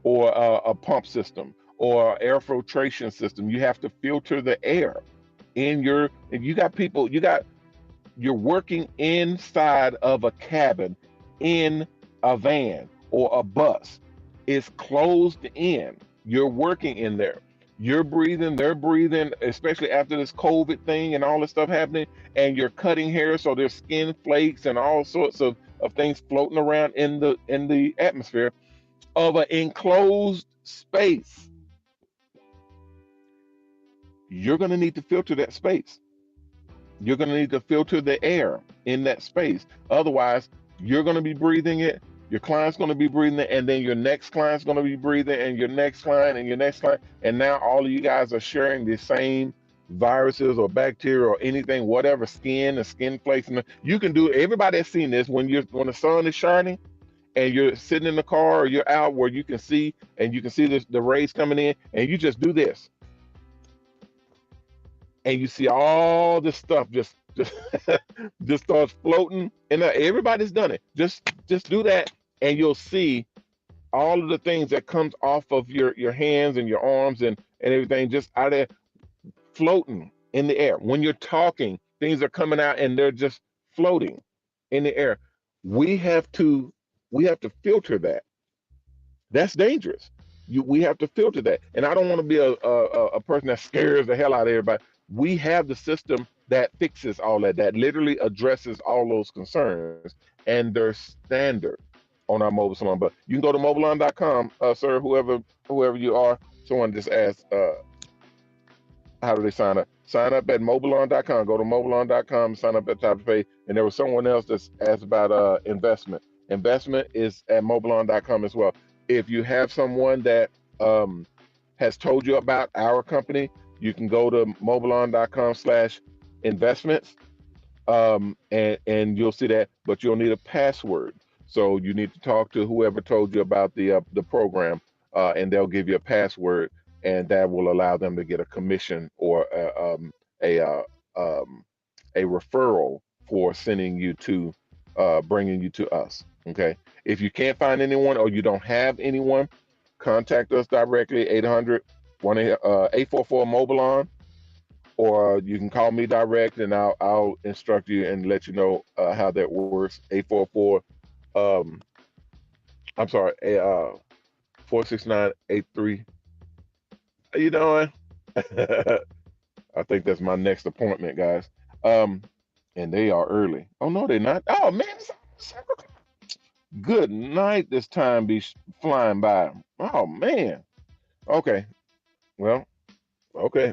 or a pump system or air filtration system. You have to filter the air in your, and you got people, you're working inside of a cabin in a van or a bus. It's closed in. You're working in there. You're breathing, they're breathing, especially after this COVID thing and all this stuff happening, and you're cutting hair, so there's skin flakes and all sorts of things floating around in the atmosphere of an enclosed space. You're going to need to filter that space. You're going to need to filter the air in that space. Otherwise, you're going to be breathing it. Your client's going to be breathing it, and then your next client's going to be breathing, and your next client, and your next client, and now all of you guys are sharing the same viruses or bacteria or anything, whatever, skin and skin flakes. And you can do. Everybody has seen this when the sun is shining and you're sitting in the car or you're out where you can see and you can see the rays coming in, and you just do this and you see all this stuff just just starts floating. And everybody's done it. Just do that, and you'll see all of the things that comes off of your hands and your arms and everything just out there floating in the air. When you're talking, things are coming out and they're just floating in the air. We have to we have to filter that. That's dangerous. We have to filter that. And I don't want to be a person that scares the hell out of everybody. We have the system that fixes all that, that literally addresses all those concerns, and they're standard on our mobile salon. But you can go to mobilon.com, sir, whoever you are. Someone just asked, how do they sign up? Sign up at mobilon.com. Go to mobilon.com, sign up at the top of the page. And there was someone else that asked about investment. Investment is at mobilon.com as well. If you have someone that has told you about our company, you can go to mobilon.com/investments, and you'll see that, but you'll need a password. So you need to talk to whoever told you about the program, and they'll give you a password, and that will allow them to get a commission or a um, a referral for sending you to bringing you to us. Okay. If you can't find anyone or you don't have anyone, contact us directly, 800 844 Mobilon, or you can call me direct, and I'll instruct you and let you know how that works. 844 um I'm sorry, 46983. How you doing? I think that's my next appointment, guys. Um, and they are early. Oh no, they're not. Oh man, it's 7 o'clock. Good night. This time be flying by. Oh man. Okay. Well. Okay.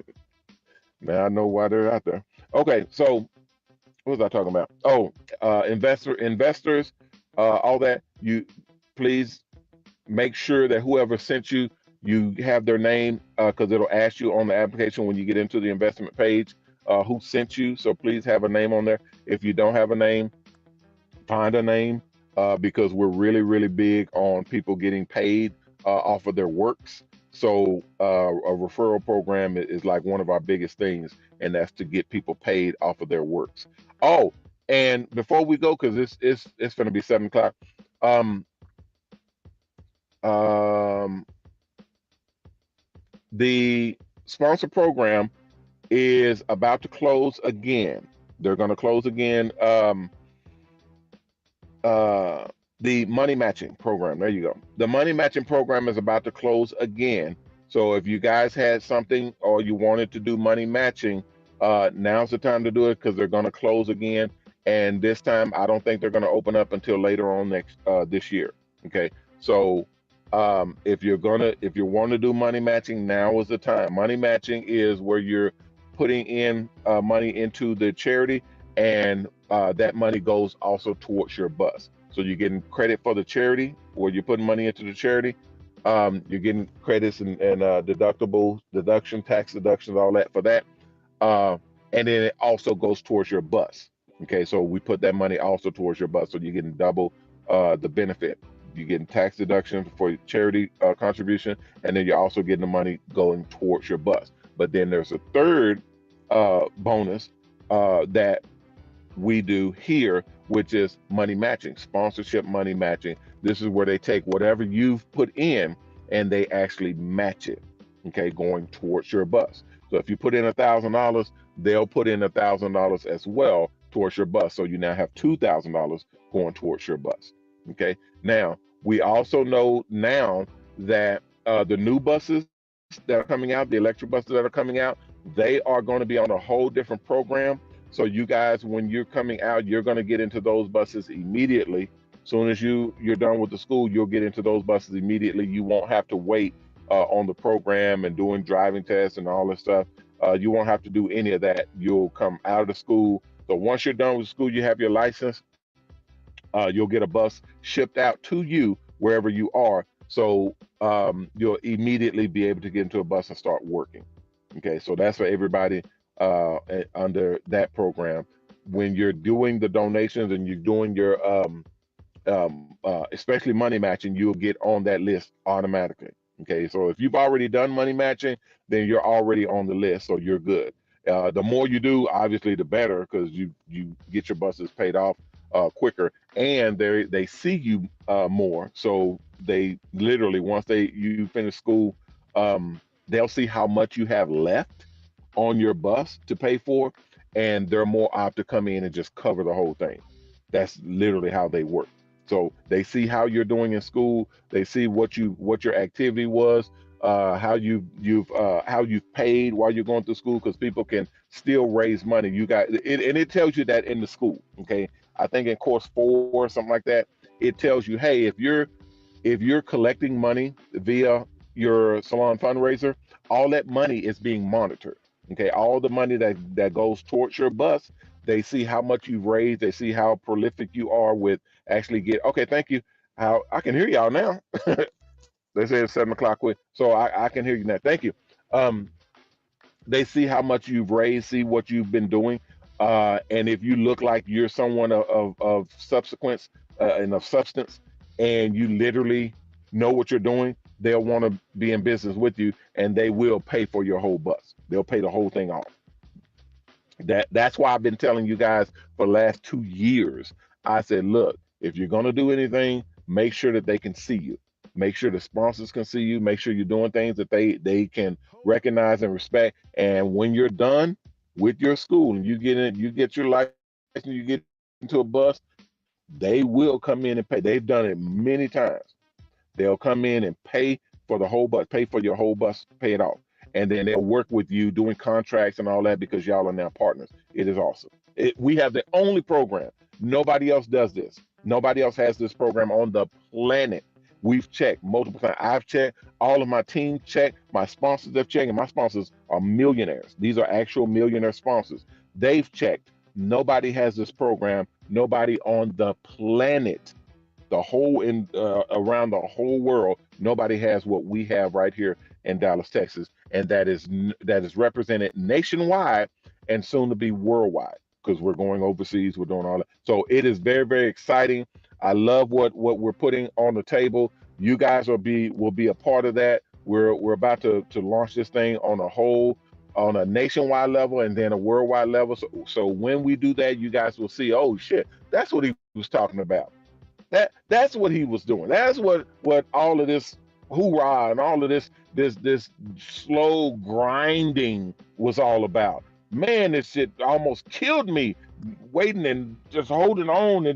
Now I know why they're out there. Okay. So what was I talking about? Oh, investors, all that. You please make sure that whoever sent you, you have their name because it'll ask you on the application when you get into the investment page who sent you. So please have a name on there. If you don't have a name, find a name because we're really, really big on people getting paid off of their works. So a referral program is like one of our biggest things, and that's to get people paid off of their works. Oh, and before we go, because it's going to be 7 o'clock. Um, um, the sponsor program is about to close again. They're going to close again. Uh, the money matching program. There you go. The money matching program is about to close again. So if you guys had something or you wanted to do money matching, now's the time to do it because they're going to close again. And this time, I don't think they're going to open up until later on next this year. Okay. So if you want to do money matching, now is the time. Money matching is where you're putting in money into the charity, and that money goes also towards your bus. So you're getting credit for the charity, or you're putting money into the charity. You're getting credits and deductibles, tax deductions, all that for that. Uh, and then it also goes towards your bus. Okay, so we put that money also towards your bus, so you're getting double the benefit. You're getting tax deduction for charity contribution, and then you're also getting the money going towards your bus. But then there's a third bonus that we do here, which is money matching, sponsorship money matching. This is where they take whatever you've put in and they actually match it, okay, going towards your bus. So if you put in $1,000, they'll put in $1,000 as well towards your bus. So you now have $2,000 going towards your bus. Okay. Now we also know now that the new buses that are coming out, the electric buses that are coming out, they are going to be on a whole different program. So you guys, when you're coming out, you're going to get into those buses immediately. Soon as you're done with the school, you'll get into those buses immediately. You won't have to wait on the program and doing driving tests and all this stuff. You won't have to do any of that. You'll come out of the school. So once you're done with school, you have your license. You'll get a bus shipped out to you wherever you are. So you'll immediately be able to get into a bus and start working. Okay, so that's for everybody under that program. When you're doing the donations and you're doing your especially money matching, you'll get on that list automatically. Okay, so if you've already done money matching, then you're already on the list, so you're good. The more you do, obviously, the better because you get your buses paid off quicker, and they see you more. So they literally once they you finish school, they'll see how much you have left on your bus to pay for, and they're more apt to come in and just cover the whole thing. That's literally how they work. So they see how you're doing in school. They see what your activity was, how you've paid while you're going through school, because people can still raise money. You got it, and it tells you that in the school. Okay, I think in course 4 or something like that, it tells you, hey, if you're collecting money via your salon fundraiser, all that money is being monitored. Okay, all the money that goes towards your bus, they see how much you've raised. They see how prolific you are with actually get. Okay, thank you. How I can hear y'all now. They say it's 7 o'clock. So I can hear you now. Thank you. Um, they see how much you've raised, see what you've been doing, and if you look like you're someone of subsequence and of substance, and you literally know what you're doing, they'll want to be in business with you, and they will pay for your whole bus. They'll pay the whole thing off. That's why I've been telling you guys for the last 2 years. I said, look, if you're gonna do anything, make sure that they can see you. Make sure the sponsors can see you. Make sure you're doing things that they can recognize and respect. And when you're done, with your school and you get your license, you get into a bus, they will come in and pay. They've done it many times. They'll come in and pay for the whole bus, pay for your whole bus, pay it off. And then they'll work with you doing contracts and all that because y'all are now partners. It is awesome. We have the only program. Nobody else does this. Nobody else has this program on the planet. We've checked multiple times. I've checked. All of my team checked. My sponsors have checked, and my sponsors are millionaires. These are actual millionaire sponsors. They've checked. Nobody has this program. Nobody on the planet, the whole in around the whole world, nobody has what we have right here in Dallas, Texas, and that is represented nationwide and soon to be worldwide because we're going overseas, we're doing all that. So it is very, very exciting. I love what we're putting on the table. You guys will be a part of that. We're about to launch this thing on a nationwide level and then a worldwide level. So when we do that, you guys will see, oh shit, that's what he was talking about. That's what he was doing. That's what all of this hoorah and all of this slow grinding was all about. Man, this shit almost killed me, waiting and just holding on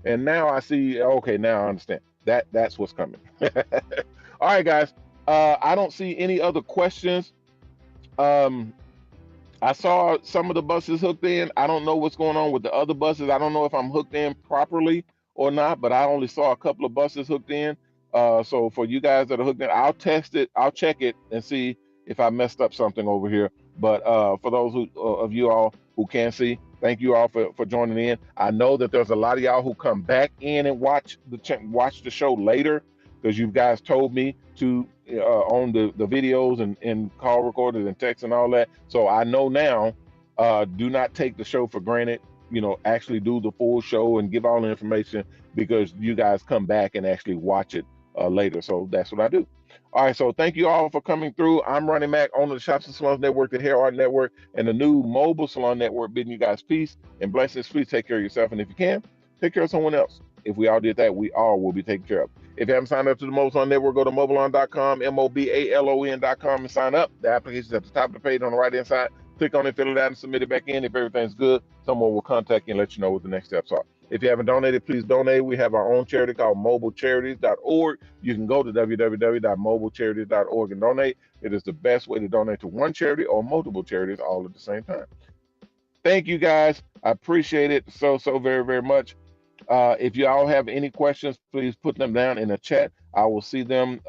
and now I see. Okay, now I understand. That's what's coming. All right, guys. I don't see any other questions. Um, I saw some of the buses hooked in. I don't know what's going on with the other buses. I don't know if I'm hooked in properly or not, but I only saw a couple of buses hooked in. So for you guys that are hooked in, I'll test it. I'll check it and see if I messed up something over here. But for those of you all who can see, thank you all for joining in. I know that there's a lot of y'all who come back in and watch the show later because you guys told me to on the videos and call recorders and text and all that. So I know now, do not take the show for granted. Actually do the full show and give all the information because you guys come back and actually watch it later. So that's what I do. All right. So thank you all for coming through. I'm Ronnie Mac, owner of the Shops and Salons Network, the Hair Art Network, and the new Mobile Salon Network, bidding you guys peace and blessings. Please take care of yourself. And if you can, take care of someone else. If we all did that, we all will be taken care of. If you haven't signed up to the Mobile Salon Network, go to mobilon.com, mobalon.com, and sign up. The application's at the top of the page on the right hand side. Click on it, fill it out, and submit it back in. If everything's good, someone will contact you and let you know what the next steps are. If you haven't donated, please donate. We have our own charity called mobilecharities.org. You can go to www.mobilecharities.org and donate. It is the best way to donate to one charity or multiple charities all at the same time. Thank you guys. I appreciate it so very, very much. If you all have any questions, please put them down in the chat. I will see them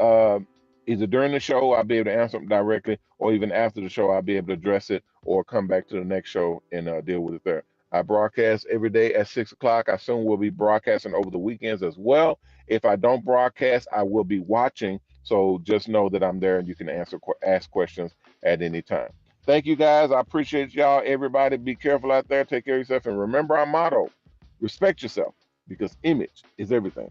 either during the show, I'll be able to answer them directly, or even after the show, I'll be able to address it or come back to the next show and deal with it there. I broadcast every day at 6 o'clock. I soon will be broadcasting over the weekends as well. If I don't broadcast, I will be watching. So just know that I'm there and you can ask questions at any time. Thank you guys. I appreciate y'all. Everybody be careful out there. Take care of yourself. And remember our motto, respect yourself because image is everything.